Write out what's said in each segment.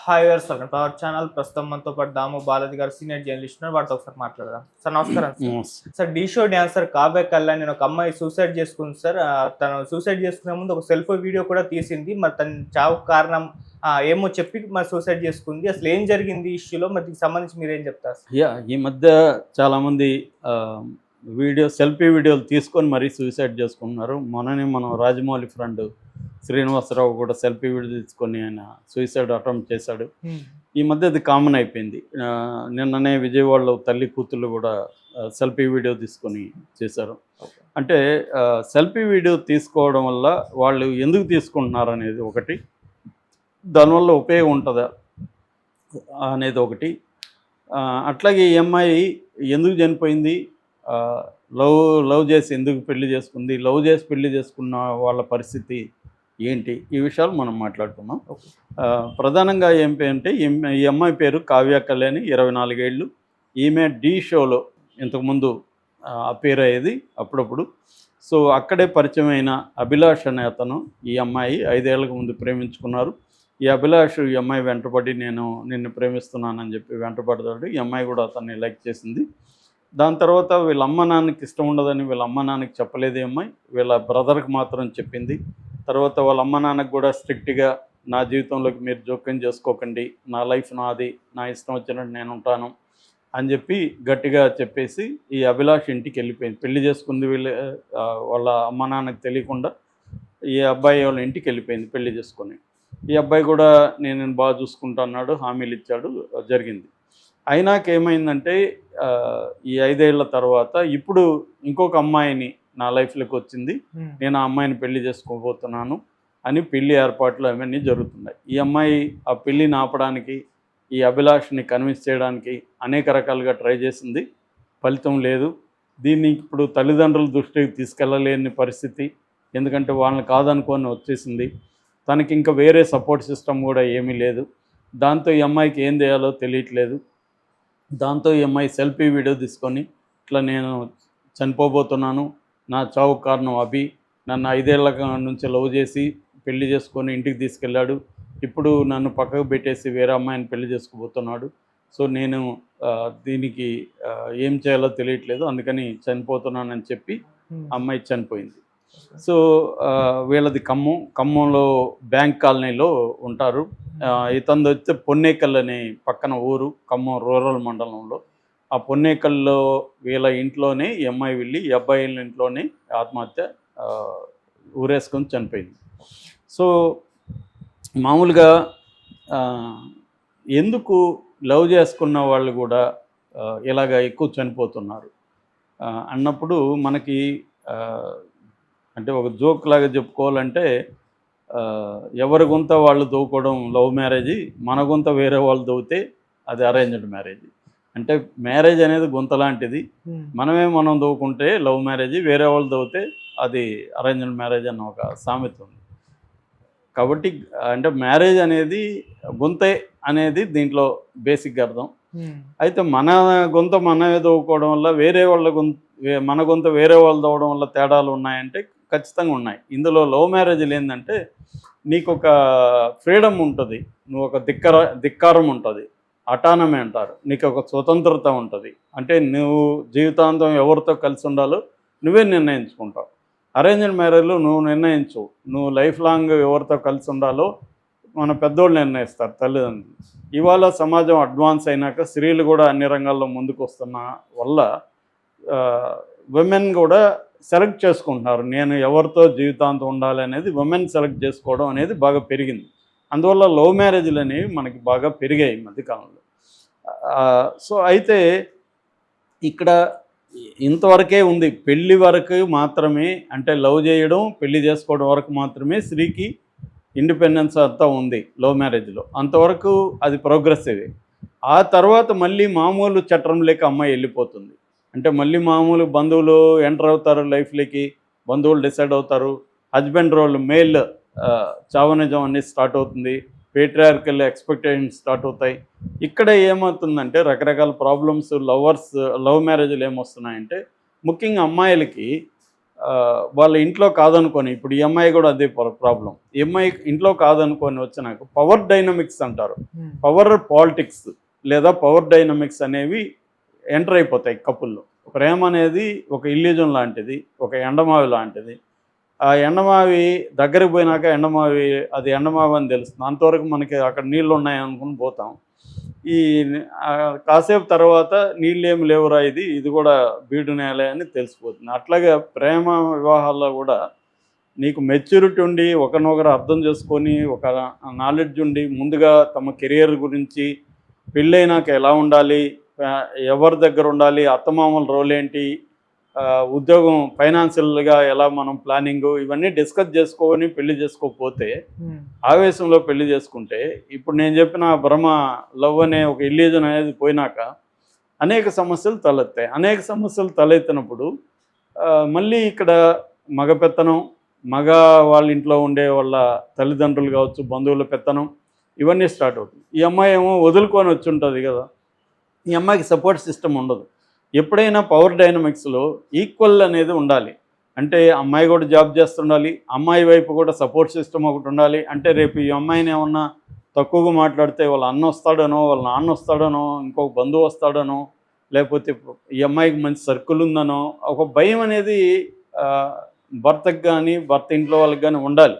Hi viewers, welcome to our channel. ప్రస్తుతం మనతో పాటు దాము బాలాజీ గారు సీనియర్ జర్నలిస్ట్ ఉన్నారు. వాటితో ఒకసారి మాట్లాడదాం. సార్ నమస్కారం సార్. సార్ ఢీ షో డాన్సర్ కావ్య కళ్యాణ్ నేను ఒక అమ్మాయి సూసైడ్ చేసుకుంది సార్. తను సూసైడ్ చేసుకునే ముందు ఒక సెల్ఫ్ వీడియో కూడా తీసింది. మరి తన చావుకు కారణం ఏమో చెప్పి మరి సూసైడ్ చేసుకుంది. అసలు ఏం జరిగింది ఈ ఇష్యూలో, మరి దీనికి సంబంధించి మీరేం చెప్తారు? ఈ మధ్య చాలామంది సెల్ఫీ వీడియోలు తీసుకొని మరీ సూసైడ్ చేసుకుంటున్నారు. మనం రాజమౌళి ఫ్రెండ్ శ్రీనివాసరావు కూడా సెల్ఫీ వీడియో తీసుకొని ఆయన సూసైడ్ అటెంప్ట్ చేశాడు. ఈ మధ్య అది కామన్ అయిపోయింది. నిన్ననే విజయవాడలో తల్లి కూతుళ్ళు కూడా సెల్ఫీ వీడియో తీసుకొని చేశారు. అంటే సెల్ఫీ వీడియో తీసుకోవడం వల్ల వాళ్ళు ఎందుకు తీసుకుంటున్నారు అనేది ఒకటి, దానివల్ల ఉపయోగం ఉంటుందా అనేది ఒకటి, అట్లాగే ఈ అమ్మాయి ఎందుకు చనిపోయింది, లవ్ చేసి ఎందుకు పెళ్లి చేసుకుంది, లవ్ చేసి పెళ్లి చేసుకున్న వాళ్ళ పరిస్థితి ఏంటి, ఈ విషయాలు మనం మాట్లాడుకున్నాం. ప్రధానంగా ఏంటి అంటే ఈ అమ్మాయి పేరు కావ్య కళ్యాణి, 24 ఏళ్ళు. ఈమె ఢీ షోలో ఇంతకుముందు అపేర్ అయ్యేది అప్పుడప్పుడు. సో అక్కడే పరిచయం అయిన అభిలాష్ అనే అతను ఈ అమ్మాయి 5 ఏళ్లకు ముందు ప్రేమించుకున్నారు. ఈ అభిలాష్ ఈ అమ్మాయి వెంటబడి నిన్ను ప్రేమిస్తున్నానని చెప్పి వెంటబడతాడు. ఈ అమ్మాయి కూడా అతన్ని లైక్ చేసింది. దాని తర్వాత వీళ్ళ అమ్మ నాన్నకి ఇష్టం ఉండదని వీళ్ళ అమ్మ నాన్నకి చెప్పలేదు ఈ అమ్మాయి, వీళ్ళ బ్రదర్కి మాత్రం చెప్పింది. తర్వాత వాళ్ళ అమ్మ నాన్నకు కూడా స్ట్రిక్ట్గా నా జీవితంలోకి మీరు జోక్యం చేసుకోకండి, నా లైఫ్ నాది, నా ఇష్టం వచ్చినట్టు నేను ఉంటాను అని చెప్పి గట్టిగా చెప్పేసి ఈ అభిలాష్ ఇంటికి వెళ్ళిపోయింది. పెళ్లి చేసుకుంది వాళ్ళ అమ్మ నాన్నకు తెలియకుండా ఈ అబ్బాయి వాళ్ళ ఇంటికి వెళ్ళిపోయింది పెళ్లి చేసుకొని. ఈ అబ్బాయి కూడా నేను బాగా చూసుకుంటా అన్నాడు, హామీలు ఇచ్చాడు, జరిగింది. అయినాక ఏమైందంటే ఈ 5 ఏళ్ల తర్వాత ఇప్పుడు ఇంకొక అమ్మాయిని నా లైఫ్లోకి వచ్చింది, నేను ఆ అమ్మాయిని పెళ్లి చేసుకోబోతున్నాను అని పెళ్లి ఏర్పాట్లు అవన్నీ జరుగుతున్నాయి. ఈ అమ్మాయి ఆ పెళ్ళిని ఆపడానికి, ఈ అభిలాష్ని కన్విన్స్ చేయడానికి అనేక రకాలుగా ట్రై చేసింది, ఫలితం లేదు. దీన్ని ఇప్పుడు తల్లిదండ్రుల దృష్టికి తీసుకెళ్ళలేని పరిస్థితి, ఎందుకంటే వాళ్ళని కాదనుకొని వచ్చేసింది. తనకి ఇంకా వేరే సపోర్ట్ సిస్టమ్ కూడా ఏమీ లేదు. దాంతో ఈ అమ్మాయికి ఏం చేయాలో తెలియట్లేదు. దాంతో ఈ అమ్మాయి సెల్ఫీ వీడియో తీసుకొని ఇట్లా నేను చనిపోబోతున్నాను, నా చావు కారణం అభి, నన్ను 5 ఏళ్ల నుంచి లవ్ చేసి పెళ్లి చేసుకొని ఇంటికి తీసుకెళ్ళాడు, ఇప్పుడు నన్ను పక్కకు పెట్టేసి వేరే అమ్మాయిని పెళ్లి చేసుకోబోతున్నాడు. సో నేను దీనికి ఏం చేయాలో తెలియట్లేదు, అందుకని చనిపోతున్నానని చెప్పి అమ్మాయి చనిపోయింది. సో వీళ్ళది ఖమ్మంలో బ్యాంక్ కాలనీలో ఉంటారు. ఇతను వచ్చే పొన్నేకల్ అనే పక్కన ఊరు, ఖమ్మం రూరల్ మండలంలో. ఆ పొన్నేకల్లో వీళ్ళ ఇంట్లోనే ఈ అమ్మాయి వెళ్ళి ఈ అబ్బాయి ఇంట్లోనే ఆత్మహత్య ఊరేసుకొని చనిపోయింది. సో మామూలుగా ఎందుకు లవ్ చేసుకున్న వాళ్ళు కూడా ఇలాగ ఎక్కువ చనిపోతున్నారు అన్నప్పుడు మనకి అంటే ఒక జోక్ లాగా చెప్పుకోవాలంటే, ఎవరి గుంత వాళ్ళు దవ్వుకోవడం లవ్ మ్యారేజీ, మన గుంత వేరే వాళ్ళు దవ్వుతే అది అరేంజ్డ్ మ్యారేజీ. అంటే మ్యారేజ్ అనేది గుంత లాంటిది, మనం దవ్వుకుంటే లవ్ మ్యారేజీ, వేరే వాళ్ళు దవ్వుతే అది అరేంజ్డ్ మ్యారేజ్ అన్న ఒక సామెత ఉంది. కాబట్టి అంటే మ్యారేజ్ అనేది గుంతే అనేది దీంట్లో బేసిక్ అర్థం. అయితే మన గుంత మనమే దవ్వుకోవడం వల్ల వేరే వాళ్ళ మన గుంత వేరే వాళ్ళు దవ్వడం వల్ల తేడాలు ఉన్నాయంటే ఖచ్చితంగా ఉన్నాయి. ఇందులో లవ్ మ్యారేజ్లు ఏంటంటే నీకు ఒక ఫ్రీడమ్ ఉంటుంది, నువ్వు ఒక ధిక్కారం ఉంటుంది, అటానమీ అంటారు, నీకు ఒక స్వతంత్రత ఉంటుంది. అంటే నువ్వు జీవితాంతం ఎవరితో కలిసి ఉండాలో నువ్వే నిర్ణయించుకుంటావు. అరేంజ్డ్ మ్యారేజ్లో నువ్వు నిర్ణయించు, నువ్వు లైఫ్ లాంగ్ ఎవరితో కలిసి ఉండాలో మన పెద్దోళ్ళు నిర్ణయిస్తారు, తల్లిదండ్రులు. ఇవాళ సమాజం అడ్వాన్స్ అయినాక స్త్రీలు కూడా అన్ని రంగాల్లో ముందుకు వస్తున్న వల్ల విమెన్ కూడా సెలెక్ట్ చేసుకుంటున్నారు, నేను ఎవరితో జీవితాంతం ఉండాలి అనేది విమెన్ సెలెక్ట్ చేసుకోవడం అనేది బాగా పెరిగింది. అందువల్ల లవ్ మ్యారేజ్లు అనేవి మనకి బాగా పెరిగాయి ఈ మధ్యకాలంలో. సో అయితే ఇక్కడ ఇంతవరకే ఉంది, పెళ్ళి వరకు మాత్రమే, అంటే లవ్ చేయడం పెళ్లి చేసుకోవడం వరకు మాత్రమే స్త్రీకి ఇండిపెండెన్స్ అంతా ఉంది లవ్ మ్యారేజ్లో, అంతవరకు అది ప్రోగ్రెసివ్. ఆ తర్వాత మళ్ళీ మామూలు చట్టం లేక అమ్మాయి వెళ్ళిపోతుంది. అంటే మళ్ళీ మామూలు బంధువులు ఎంటర్ అవుతారు లైఫ్లోకి, బంధువులు డిసైడ్ అవుతారు, హస్బెండ్ రోల్ మేల్ చావనిజం అనేది స్టార్ట్ అవుతుంది, పేట్రియార్కల్ ఎక్స్పెక్టేషన్స్ స్టార్ట్ అవుతాయి. ఇక్కడ ఏమవుతుందంటే రకరకాల ప్రాబ్లమ్స్ లవ్ మ్యారేజ్లు ఏమొస్తున్నాయంటే, ముఖ్యంగా అమ్మాయిలకి వాళ్ళ ఇంట్లో కాదనుకొని, ఇప్పుడు ఈ అమ్మాయి కూడా అదే ప్రాబ్లం. ఈ అమ్మాయి ఇంట్లో కాదనుకొని వచ్చినాక పవర్ డైనమిక్స్ అంటారు, పవర్ పాలిటిక్స్ లేదా పవర్ డైనమిక్స్ అనేవి ఎంటర్ అయిపోతాయి కపుల్లో. ప్రేమ అనేది ఒక ఇల్యూజన్ లాంటిది, ఒక ఎండమావి లాంటిది. ఆ ఎండమావి దగ్గరికి పోయినాక ఎండమావి అది ఎండమావి అని తెలుస్తుంది. అంతవరకు మనకి అక్కడ నీళ్ళు ఉన్నాయి అనుకుని పోతాం. ఈ కాసేపు తర్వాత నీళ్ళేమి లేవురా, ఇది కూడా బీడు నేలే అని తెలిసిపోతుంది. అట్లాగే ప్రేమ వివాహాల్లో కూడా నీకు మెచ్యూరిటీ ఉండి ఒకరినొకరు అర్థం చేసుకొని ఒక నాలెడ్జ్ ఉండి ముందుగా తమ కెరియర్ గురించి, పెళ్ళైనాక ఎలా ఉండాలి, ఎవరి దగ్గర ఉండాలి, అత్తమామల రోల్ ఏంటి, ఉద్యోగం ఫైనాన్షియల్గా ఎలా మనం ప్లానింగ్ ఇవన్నీ డిస్కస్ చేసుకొని పెళ్లి చేసుకోకపోతే, ఆవేశంలో పెళ్లి చేసుకుంటే, ఇప్పుడు నేను చెప్పిన భ్రమ లవ్ అనే ఒక ఇల్యూజన్ అనేది పోయినాక అనేక సమస్యలు తలెత్తాయి. అనేక సమస్యలు తలెత్తినప్పుడు మళ్ళీ ఇక్కడ మగ పెత్తనం, మగ వాళ్ళ ఇంట్లో ఉండే వాళ్ళ తల్లిదండ్రులు కావచ్చు, బంధువుల పెత్తనం, ఇవన్నీ స్టార్ట్ అవుతుంది. ఈ అమ్మాయి ఏమో వదులుకొని వచ్చి ఉంటుంది కదా, ఈ అమ్మాయికి సపోర్ట్ సిస్టమ్ ఉండదు. ఎప్పుడైనా పవర్ డైనమిక్స్లో ఈక్వల్ అనేది ఉండాలి. అంటే అమ్మాయి కూడా జాబ్ చేస్తుండాలి, అమ్మాయి వైపు కూడా సపోర్ట్ సిస్టమ్ ఒకటి ఉండాలి. అంటే రేపు ఈ అమ్మాయిని ఏమన్నా తక్కువగా మాట్లాడితే వాళ్ళ అన్న వస్తాడనో, వాళ్ళ నాన్న వస్తాడనో, ఇంకొక బంధువు వస్తాడనో, లేకపోతే ఈ అమ్మాయికి మంచి సర్కిల్ ఉందనో ఒక భయం అనేది భర్తకు కానీ భర్త ఇంట్లో వాళ్ళకి కానీ ఉండాలి.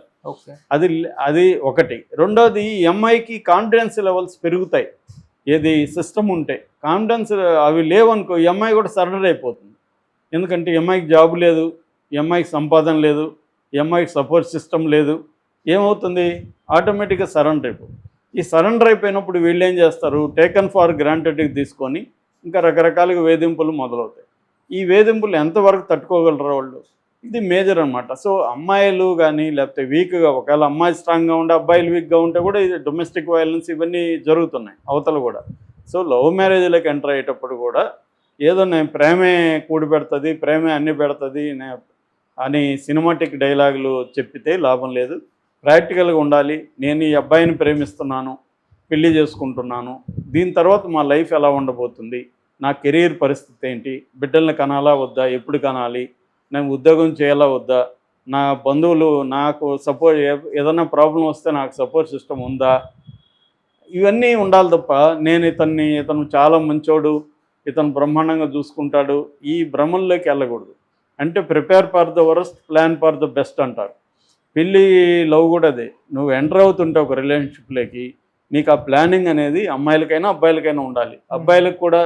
అది ఒకటి. రెండోది, ఈ అమ్మాయికి కాన్ఫిడెన్స్ లెవెల్స్ పెరుగుతాయి. ఏది సిస్టమ్ ఉంటే కాన్ఫిడెన్స్ అవి లేవనుకో, ఈ అమ్మాయి కూడా సరెండర్ అయిపోతుంది. ఎందుకంటే ఈ అమ్మాయికి జాబ్ లేదు, ఈ అమ్మాయికి సంపాదన లేదు, ఈ అమ్మాయికి సపోర్ట్ సిస్టమ్ లేదు. ఏమవుతుంది, ఆటోమేటిక్గా సరెండర్ అయిపోతుంది. ఈ సరెండర్ అయిపోయినప్పుడు వీళ్ళు ఏం చేస్తారు, టేకన్ ఫార్ గ్రాంటెడ్కి తీసుకొని ఇంకా రకరకాలుగా వేధింపులు మొదలవుతాయి. ఈ వేధింపులు ఎంతవరకు తట్టుకోగలరు వాళ్ళు, ఇది మేజర్ అనమాట. సో అమ్మాయిలు కానీ లేకపోతే వీక్గా, ఒకవేళ అమ్మాయి స్ట్రాంగ్గా ఉంటే అబ్బాయిలు వీక్గా ఉంటే కూడా ఇది డొమెస్టిక్ వైలెన్స్ ఇవన్నీ జరుగుతున్నాయి అవతల కూడా. సో లవ్ మ్యారేజ్లోకి ఎంటర్ అయ్యేటప్పుడు కూడా ఏదో నేను ప్రేమే కూడి పెడుతుంది, ప్రేమే అన్ని పెడుతుంది అని సినిమాటిక్ డైలాగులు చెప్పితే లాభం లేదు. ప్రాక్టికల్గా ఉండాలి. నేను ఈ అబ్బాయిని ప్రేమిస్తున్నాను, పెళ్లి చేసుకుంటున్నాను, దీని తర్వాత మా లైఫ్ ఎలా ఉండబోతుంది, నా కెరీర్ పరిస్థితి ఏంటి, బిడ్డల్ని కనాలా వద్దా, ఎప్పుడు కనాలి, నేను ఉద్యోగం చేయాలా వద్దా, నా బంధువులు నాకు సపోర్ట్, ఏదైనా ప్రాబ్లం వస్తే నాకు సపోర్ట్ సిస్టమ్ ఉందా, ఇవన్నీ ఉండాలి తప్ప ఇతను చాలా మంచోడు, ఇతను బ్రహ్మాండంగా చూసుకుంటాడు, ఈ భ్రమంలోకి వెళ్ళకూడదు. అంటే prepare for the worst, plan for the best అంటారు. పెళ్ళి లవ్ కూడా అదే. నువ్వు ఎంటర్ అవుతుంటే ఒక రిలేషన్షిప్లోకి, నీకు ఆ ప్లానింగ్ అనేది అమ్మాయిలకైనా అబ్బాయిలకైనా ఉండాలి. అబ్బాయిలకు కూడా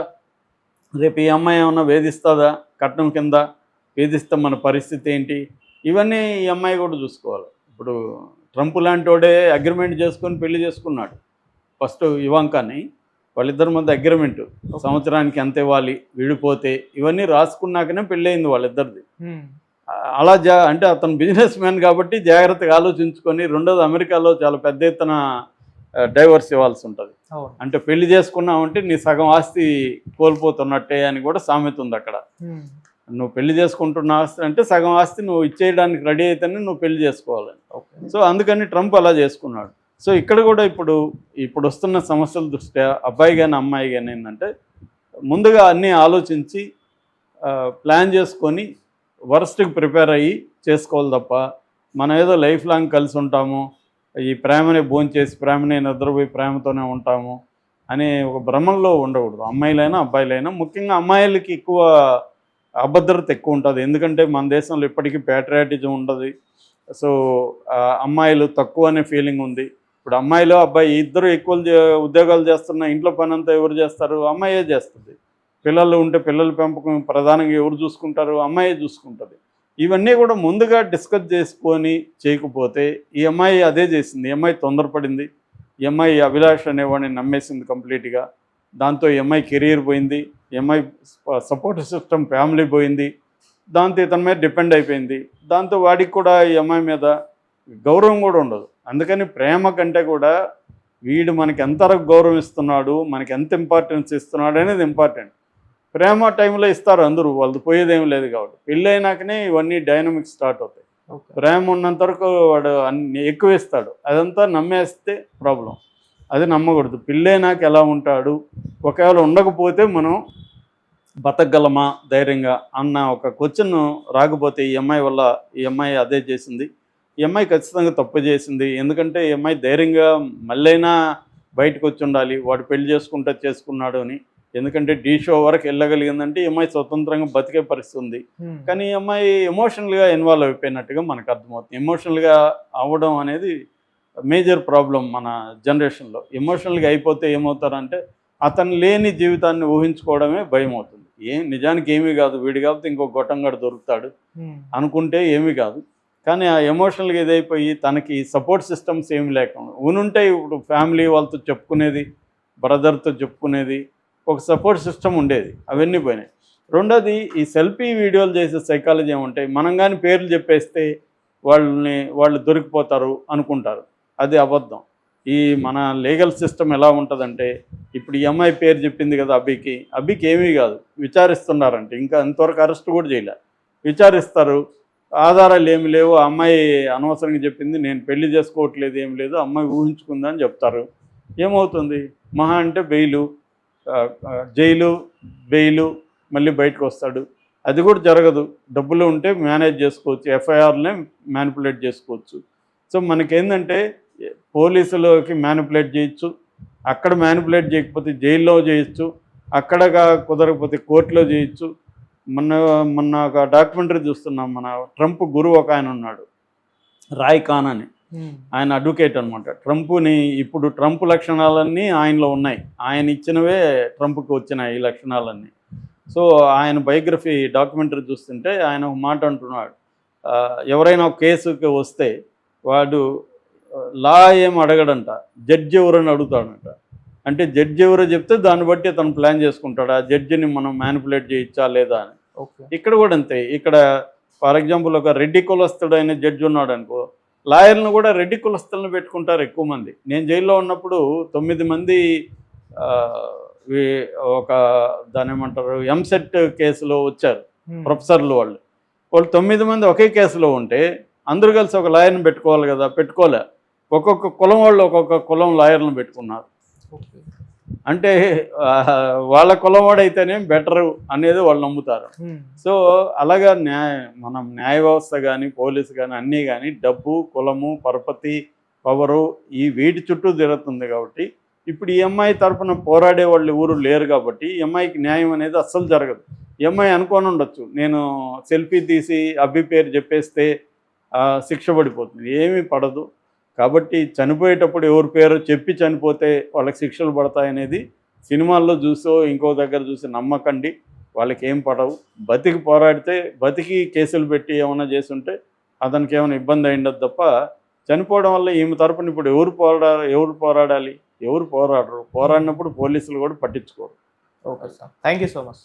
రేపు ఈ అమ్మాయి ఏమన్నా వేధిస్తుందా, కట్నం కింద వేధిస్తే మన పరిస్థితి ఏంటి, ఇవన్నీ ఈ అమ్మాయి కూడా చూసుకోవాలి. ఇప్పుడు ట్రంప్ లాంటి వాడే అగ్రిమెంట్ చేసుకొని పెళ్లి చేసుకున్నాడు. ఫస్ట్ ఇవాంకాని, వాళ్ళిద్దరి మధ్య అగ్రిమెంట్, సంవత్సరానికి ఎంత ఇవ్వాలి, విడిపోతే ఇవన్నీ రాసుకున్నాకనే పెళ్ళయింది వాళ్ళిద్దరిది. అలా అంటే అతను బిజినెస్ మ్యాన్ కాబట్టి జాగ్రత్తగా ఆలోచించుకొని, రెండోది అమెరికాలో చాలా పెద్ద ఎత్తున డైవర్స్ ఇవ్వాల్సి ఉంటుంది. అంటే పెళ్లి చేసుకున్నావంటే నీ సగం ఆస్తి కోల్పోతున్నట్టే అని కూడా సామెత ఉంది అక్కడ. నువ్వు పెళ్లి చేసుకుంటున్న ఆస్తి అంటే సగం ఆస్తి నువ్వు ఇచ్చేయడానికి రెడీ అయితేనే నువ్వు పెళ్లి చేసుకోవాలని. సో అందుకని ట్రంప్ అలా చేసుకున్నాడు. సో ఇక్కడ కూడా ఇప్పుడు వస్తున్న సమస్యల దృష్ట్యా అబ్బాయి కానీ అమ్మాయి కానీ ఏంటంటే ముందుగా అన్నీ ఆలోచించి ప్లాన్ చేసుకొని వరస్ట్కి ప్రిపేర్ అయ్యి చేసుకోవాలి తప్ప, మనం ఏదో లైఫ్ లాంగ్ కలిసి ఉంటాము, ఈ ప్రేమని భోంచేసి ప్రేమని నిద్రపోయి ప్రేమతోనే ఉంటాము అనే ఒక భ్రమంలో ఉండకూడదు. అమ్మాయిలైనా అబ్బాయిలైనా, ముఖ్యంగా అమ్మాయిలకి ఎక్కువ అభద్రత ఎక్కువ ఉంటుంది. ఎందుకంటే మన దేశంలో ఇప్పటికీ ప్యాట్రియాటిజం ఉండదు. సో అమ్మాయిలు తక్కువ అనే ఫీలింగ్ ఉంది. ఇప్పుడు అమ్మాయిలు అబ్బాయి ఇద్దరు ఈక్వల్ ఉద్యోగాలు చేస్తున్న, ఇంట్లో పని అంతా ఎవరు చేస్తారు, అమ్మాయే చేస్తుంది. పిల్లలు ఉంటే పిల్లల పెంపకం ప్రధానంగా ఎవరు చూసుకుంటారు, అమ్మాయే చూసుకుంటుంది. ఇవన్నీ కూడా ముందుగా డిస్కస్ చేసుకొని చేయకపోతే, ఈ అమ్మాయి అదే చేసింది. ఈ అమ్మాయి తొందరపడింది, ఈ అమ్మాయి అభిలాష్ అనేవాడిని నమ్మేసింది కంప్లీట్గా. దాంతో ఈ అమ్మాయి కెరీర్ పోయింది, ఈ అమ్మాయి సపోర్ట్ సిస్టమ్ ఫ్యామిలీ పోయింది, దాంతో ఇతని మీద డిపెండ్ అయిపోయింది. దాంతో వాడికి కూడా ఈ అమ్మాయి మీద గౌరవం కూడా ఉండదు. అందుకని ప్రేమ కంటే కూడా వీడు మనకి ఎంతవరకు గౌరవం ఇస్తున్నాడు, మనకి ఎంత ఇంపార్టెన్స్ ఇస్తున్నాడు అనేది ఇంపార్టెంట్. ప్రేమ టైంలో ఇస్తారు అందరూ, వాళ్ళది పోయేదేం లేదు. కాబట్టి పెళ్ళి అయినాకనే ఇవన్నీ డైనమిక్స్ స్టార్ట్ అవుతాయి. ప్రేమ ఉన్నంత వరకు వాడు అన్ని ఎక్కువ ఇస్తాడు, అదంతా నమ్మేస్తే ప్రాబ్లం. అది నమ్మకూడదు. పెళ్ళైనాక ఎలా ఉంటాడు, ఒకవేళ ఉండకపోతే మనం బతకగలమా ధైర్యంగా అన్న ఒక క్వశ్చన్ రాకపోతే ఈ అమ్మాయి వల్ల ఈ అమ్మాయి అదే చేసింది. ఈ అమ్మాయి ఖచ్చితంగా తప్పు చేసింది. ఎందుకంటే ఈ అమ్మాయి ధైర్యంగా మళ్ళైనా బయటకు వచ్చి ఉండాలి. వాడు పెళ్లి చేసుకుంటే చేసుకున్నాడు అని. ఎందుకంటే ఢీ షో వరకు వెళ్ళగలిగిందంటే ఈ అమ్మాయి స్వతంత్రంగా బతికే పరిస్థితి ఉంది. కానీ ఈ అమ్మాయి ఎమోషనల్గా ఇన్వాల్వ్ అయిపోయినట్టుగా మనకు అర్థమవుతుంది. ఎమోషనల్గా అవ్వడం అనేది మేజర్ ప్రాబ్లం మన జనరేషన్లో. ఎమోషనల్గా అయిపోతే ఏమవుతారంటే అతను లేని జీవితాన్ని ఊహించుకోవడమే భయం అవుతుంది. నిజానికి ఏమీ కాదు, వీడి కాకపోతే ఇంకో గొట్టంగాడు దొరుకుతాడు అనుకుంటే ఏమీ కాదు. కానీ ఆ ఎమోషనల్గా ఇదైపోయి తనకి సపోర్ట్ సిస్టమ్స్ ఏమి లేకుండా ఉనుంటే ఇప్పుడు ఫ్యామిలీ వాళ్ళతో చెప్పుకునేది, బ్రదర్తో చెప్పుకునేది, ఒక సపోర్ట్ సిస్టమ్ ఉండేది. అవన్నీ పోయినాయి. రెండోది ఈ సెల్ఫీ వీడియోలు చేసే సైకాలజీ ఏమంటే మనం కానీ పేర్లు చెప్పేస్తే వాళ్ళు దొరికిపోతారు అనుకుంటారు. అది అబద్ధం. ఈ మన లీగల్ సిస్టమ్ ఎలా ఉంటుందంటే ఇప్పుడు ఈ అమ్మాయి పేరు చెప్పింది కదా అబ్బికి ఏమీ కాదు, విచారిస్తున్నారంటే ఇంకా ఇంతవరకు అరెస్ట్ కూడా చేయలే. విచారిస్తారు, ఆధారాలు ఏమి లేవు, అమ్మాయి అనవసరంగా చెప్పింది, నేను పెళ్లి చేసుకోవట్లేదు, ఏం లేదు, అమ్మాయి ఊహించుకుందని చెప్తారు. ఏమవుతుంది? మహా అంటే జైలు, బెయిలు, మళ్ళీ బయటకు వస్తాడు. అది కూడా జరగదు. డబ్బులు ఉంటే మేనేజ్ చేసుకోవచ్చు, ఎఫ్ఐఆర్నే మ్యానిపులేట్ చేసుకోవచ్చు. సో మనకేంటంటే పోలీసులకి మ్యానిపులేట్ చేయొచ్చు, అక్కడ మ్యానిపులేట్ చేయకపోతే జైల్లో చేయొచ్చు, అక్కడ కుదరకపోతే కోర్టులో చేయొచ్చు. మొన్న ఒక డాక్యుమెంటరీ చూస్తున్నాం. మన ట్రంప్ గురువు ఒక ఆయన ఉన్నాడు, రాయ్ ఖాన్ అని. ఆయన అడ్వకేట్ అనమాట. ఇప్పుడు ట్రంప్ లక్షణాలన్నీ ఆయనలో ఉన్నాయి. ఆయన ఇచ్చినవే ట్రంప్కి వచ్చినాయి ఈ లక్షణాలన్నీ. సో ఆయన బయోగ్రఫీ డాక్యుమెంటరీ చూస్తుంటే ఆయన ఒక మాట అంటున్నాడు, ఎవరైనా ఒక కేసుకి వస్తే వాడు లా ఏం అడగడంట, జడ్జి ఎవరని అడుగుతాడంట. అంటే జడ్జి ఎవరో చెప్తే దాన్ని బట్టి అతను ప్లాన్ చేసుకుంటాడు, ఆ జడ్జిని మనం మ్యానిపులేట్ చేయొచ్చా లేదా అని. ఇక్కడ కూడా అంతే. ఇక్కడ ఫర్ ఎగ్జాంపుల్ ఒక రెడ్డి కులస్తుడు అయిన జడ్జి ఉన్నాడు అనుకో, లాయర్లను కూడా రెడ్డి కులస్తులను పెట్టుకుంటారు ఎక్కువ మంది. నేను జైల్లో ఉన్నప్పుడు 9 మంది ఒక దాని ఏమంటారు ఎంసెట్ కేసులో వచ్చారు ప్రొఫెసర్లు. వాళ్ళు 9 మంది ఒకే కేసులో ఉంటే అందరూ కలిసి ఒక లాయర్ని పెట్టుకోవాలి కదా, పెట్టుకోలే. ఒక్కొక్క కులం వాళ్ళు ఒక్కొక్క కులం లాయర్లను పెట్టుకున్నారు. అంటే వాళ్ళ కులం వాడైతేనే బెటరు అనేది వాళ్ళు నమ్ముతారు. సో అలాగా మనం న్యాయ వ్యవస్థ కానీ పోలీసు కానీ అన్నీ కానీ డబ్బు, కులము, పరపతి, పవరు ఈ వీటి చుట్టూ తిరుగుతుంది. కాబట్టి ఇప్పుడు ఈ అమ్మాయి తరఫున పోరాడే వాళ్ళు ఊరు లేరు. కాబట్టి ఈ అమ్మాయికి న్యాయం అనేది అస్సలు జరగదు. ఈ అమ్మాయి అనుకోని ఉండొచ్చు, నేను సెల్ఫీ తీసి అబ్బి పేరు చెప్పేస్తే శిక్ష పడిపోతుంది. ఏమీ పడదు. కాబట్టి చనిపోయేటప్పుడు ఎవరి పేరు చెప్పి చనిపోతే వాళ్ళకి శిక్షలు పడతాయనేది సినిమాల్లో చూసో ఇంకో దగ్గర చూసి నమ్మకండి. వాళ్ళకి ఏం పడవు. పోరాడితే బతికి కేసులు పెట్టి ఏమైనా చేస్తుంటే అతనికి ఏమైనా ఇబ్బంది అయిండదు తప్ప, చనిపోవడం వల్ల ఈమె తరపున ఇప్పుడు ఎవరు పోరాడాలి? ఎవరు పోరాడరు. పోరాడినప్పుడు పోలీసులు కూడా పట్టించుకోరు. Okay sir, thank you so much.